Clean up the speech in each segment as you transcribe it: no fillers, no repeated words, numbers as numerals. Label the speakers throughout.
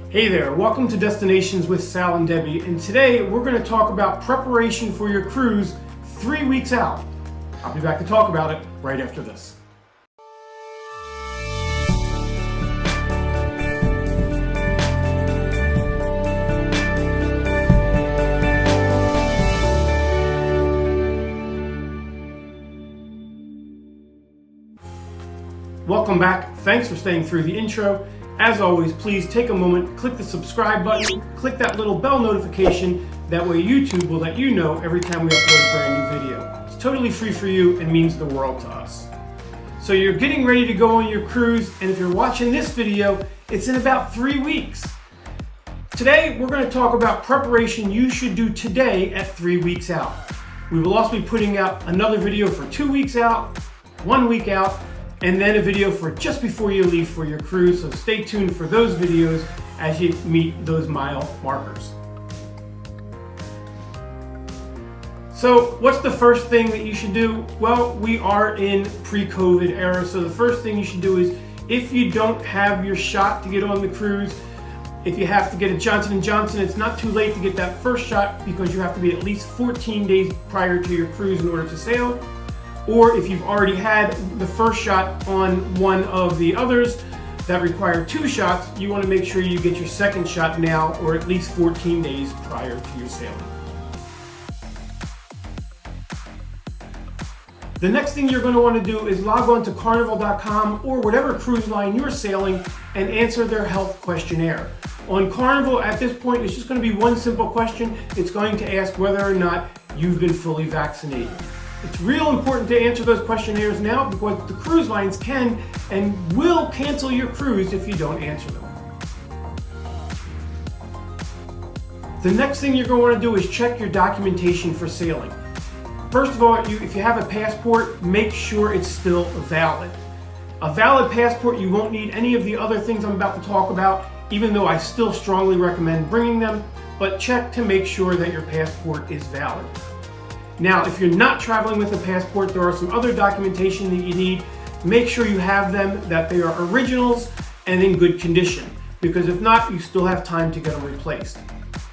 Speaker 1: Hey there, welcome to Destinations with Sal and Debbie, and today we're going to talk about preparation for your cruise 3 weeks out. I'll be back to talk about it right after this. Welcome back. Thanks for staying through the intro. As always, please take a moment, click the subscribe button, click that little bell notification. That way YouTube will let you know every time we upload a brand new video. It's totally free for you and means the world to us. So you're getting ready to go on your cruise, and if you're watching this video, it's in about 3 weeks. Today, we're going to talk about preparation you should do today at 3 weeks out. We will also be putting out another video for 2 weeks out, 1 week out, and then a video for just before you leave for your cruise, so stay tuned for those videos as you meet those mile markers. So what's the first thing that you should do? Well, we are in pre-COVID era, so the first thing you should do is, if you don't have your shot to get on the cruise, if you have to get a Johnson & Johnson, it's not too late to get that first shot because you have to be at least 14 days prior to your cruise in order to sail. Or if you've already had the first shot on one of the others that require 2 shots, you want to make sure you get your second shot now or at least 14 days prior to your sailing. The next thing you're going to want to do is log on to Carnival.com or whatever cruise line you're sailing and answer their health questionnaire. On Carnival, at this point, it's just going to be one simple question. It's going to ask whether or not you've been fully vaccinated. It's real important to answer those questionnaires now because the cruise lines can and will cancel your cruise if you don't answer them. The next thing you're going to want to do is check your documentation for sailing. First of all, if you have a passport, make sure it's still valid. A valid passport, you won't need any of the other things I'm about to talk about, even though I still strongly recommend bringing them, but check to make sure that your passport is valid. Now, if you're not traveling with a passport, there are some other documentation that you need. Make sure you have them, that they are originals and in good condition, because if not, you still have time to get them replaced.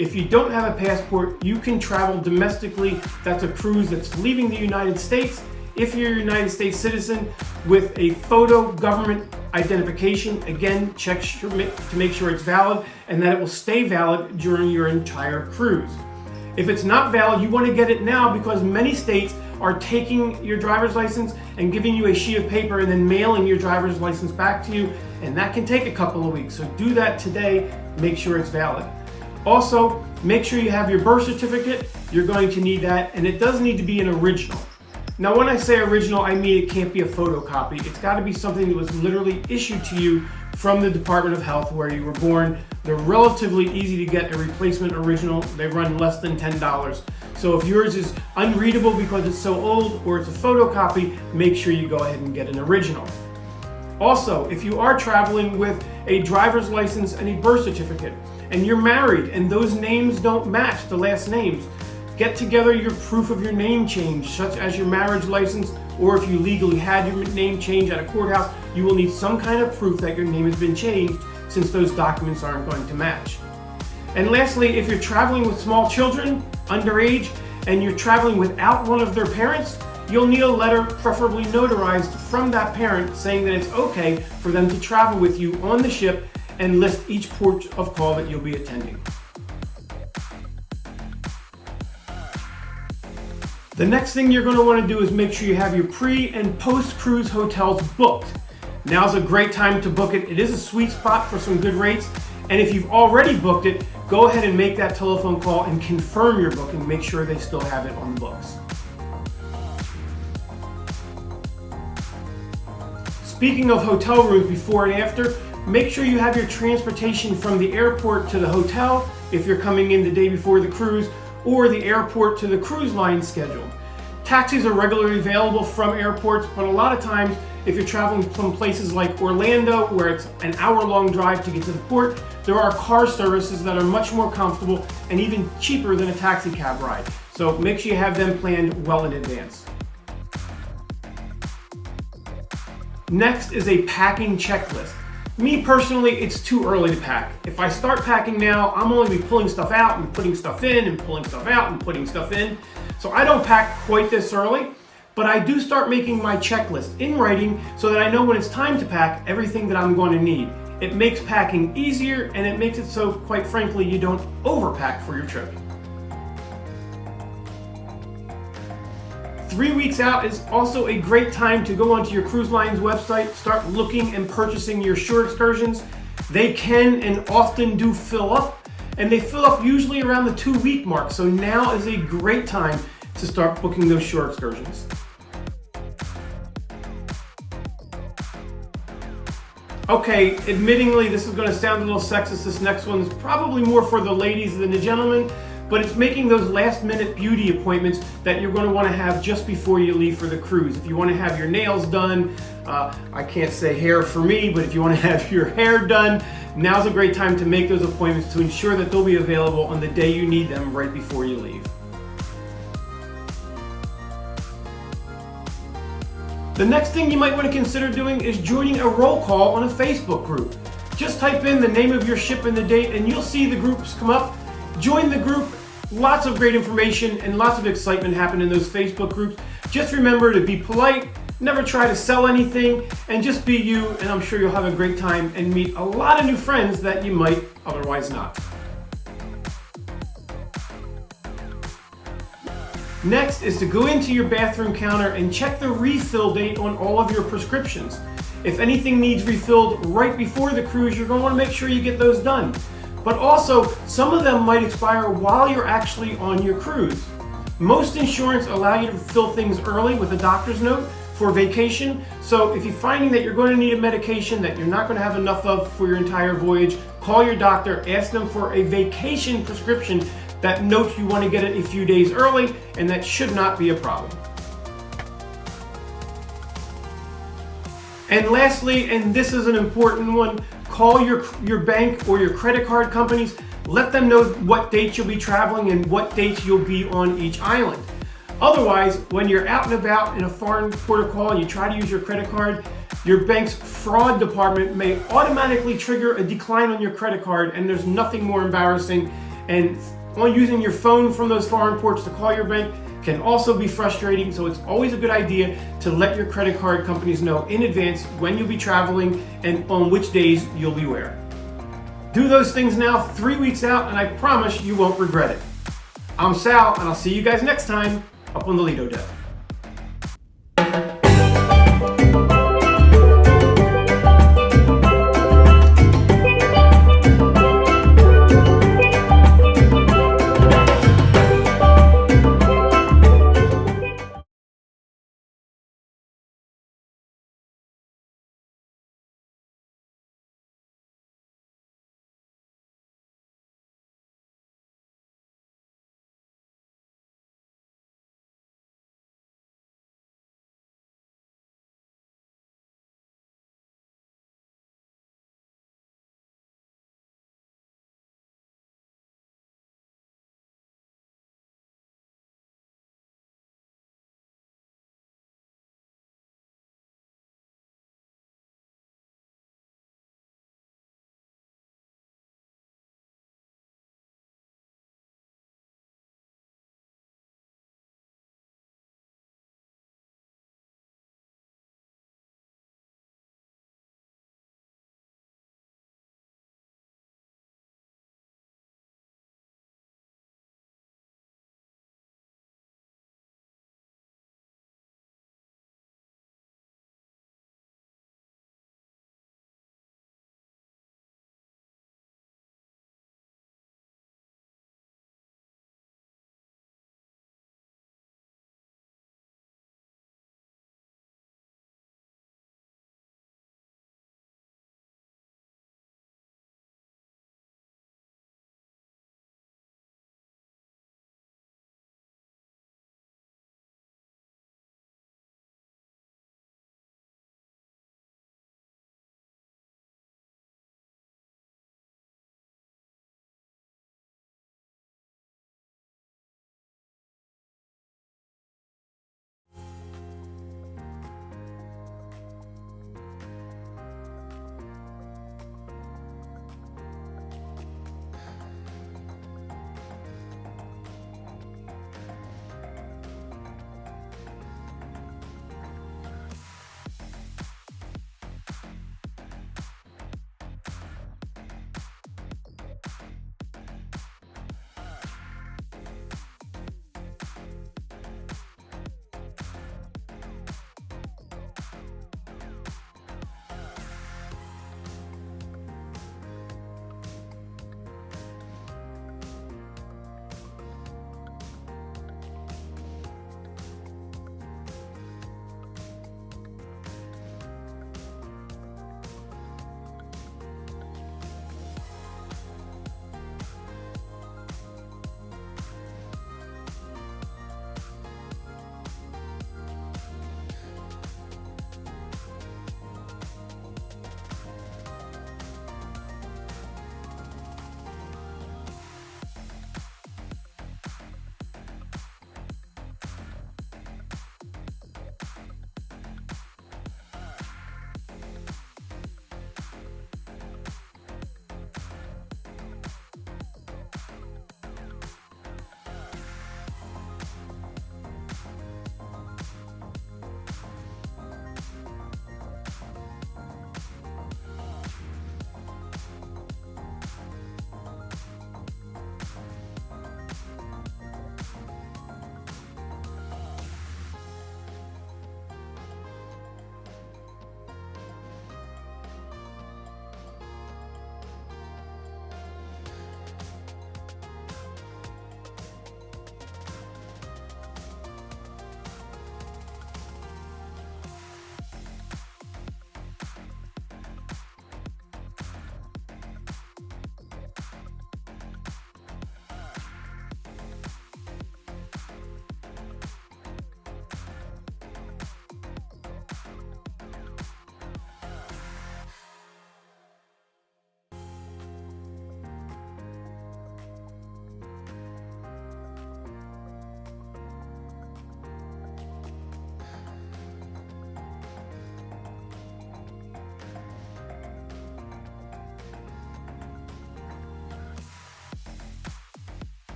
Speaker 1: If you don't have a passport, you can travel domestically. That's a cruise that's leaving the United States. If you're a United States citizen with a photo government identification, again, check to make sure it's valid and that it will stay valid during your entire cruise. If it's not valid, you want to get it now because many states are taking your driver's license and giving you a sheet of paper and then mailing your driver's license back to you, and that can take a couple of weeks. So do that today, make sure it's valid. Also, make sure you have your birth certificate. You're going to need that, and it does need to be an original. Now, when I say original, I mean it can't be a photocopy. It's got to be something that was literally issued to you from the Department of Health where you were born. They're relatively easy to get a replacement original. They run less than $10. So if yours is unreadable because it's so old or it's a photocopy, make sure you go ahead and get an original. Also, if you are traveling with a driver's license and a birth certificate and you're married and those names don't match the last names, get together your proof of your name change, such as your marriage license, or if you legally had your name changed at a courthouse, you will need some kind of proof that your name has been changed since those documents aren't going to match. And lastly, if you're traveling with small children, underage, and you're traveling without one of their parents, you'll need a letter, preferably notarized, from that parent saying that it's okay for them to travel with you on the ship and list each port of call that you'll be attending. The next thing you're going to want to do is make sure you have your pre- and post-cruise hotels booked. Now's a great time to book it. It is a sweet spot for some good rates. And if you've already booked it, go ahead and make that telephone call and confirm your booking. Make sure they still have it on the books. Speaking of hotel rooms before and after, make sure you have your transportation from the airport to the hotel if you're coming in the day before the cruise, or the airport to the cruise line scheduled. Taxis are regularly available from airports, but a lot of times if you're traveling from places like Orlando, where it's an hour-long drive to get to the port, there are car services that are much more comfortable and even cheaper than a taxi cab ride. So make sure you have them planned well in advance. Next is a packing checklist. Me personally, it's too early to pack. If I start packing now, I'm only be pulling stuff out and putting stuff in and pulling stuff out and putting stuff in. So I don't pack quite this early, but I do start making my checklist in writing so that I know when it's time to pack everything that I'm going to need. It makes packing easier, and it makes it so, quite frankly, you don't overpack for your trip. 3 weeks out is also a great time to go onto your cruise line's website, start looking and purchasing your shore excursions. They can and often do fill up, and they fill up usually around the 2-week mark, so now is a great time to start booking those shore excursions. Okay, admittingly, this is going to sound a little sexist. This next one is probably more for the ladies than the gentlemen, but it's making those last-minute beauty appointments that you're going to want to have just before you leave for the cruise. If you want to have your nails done, I can't say hair for me, but if you want to have your hair done, now's a great time to make those appointments to ensure that they'll be available on the day you need them right before you leave. The next thing you might want to consider doing is joining a roll call on a Facebook group. Just type in the name of your ship and the date and you'll see the groups come up. Join the group. Lots of great information and lots of excitement happen in those Facebook groups. Just remember to be polite, never try to sell anything, and just be you, and I'm sure you'll have a great time and meet a lot of new friends that you might otherwise not. Next is to go into your bathroom counter and check the refill date on all of your prescriptions. If anything needs refilled right before the cruise, you're going to want to make sure you get those done. But also, some of them might expire while you're actually on your cruise. Most insurance allow you to fill things early with a doctor's note for vacation. So if you're finding that you're going to need a medication that you're not going to have enough of for your entire voyage, call your doctor, ask them for a vacation prescription that notes you want to get it a few days early, and that should not be a problem. And lastly, and this is an important one, call your bank or your credit card companies. Let them know what dates you'll be traveling and what dates you'll be on each island. Otherwise, when you're out and about in a foreign port of call and you try to use your credit card, your bank's fraud department may automatically trigger a decline on your credit card, and there's nothing more embarrassing. And using your phone from those foreign ports to call your bank can also be frustrating, so it's always a good idea to let your credit card companies know in advance when you'll be traveling and on which days you'll be where. Do those things now 3 weeks out, and I promise you won't regret it. I'm Sal, and I'll see you guys next time up on the Lido deck.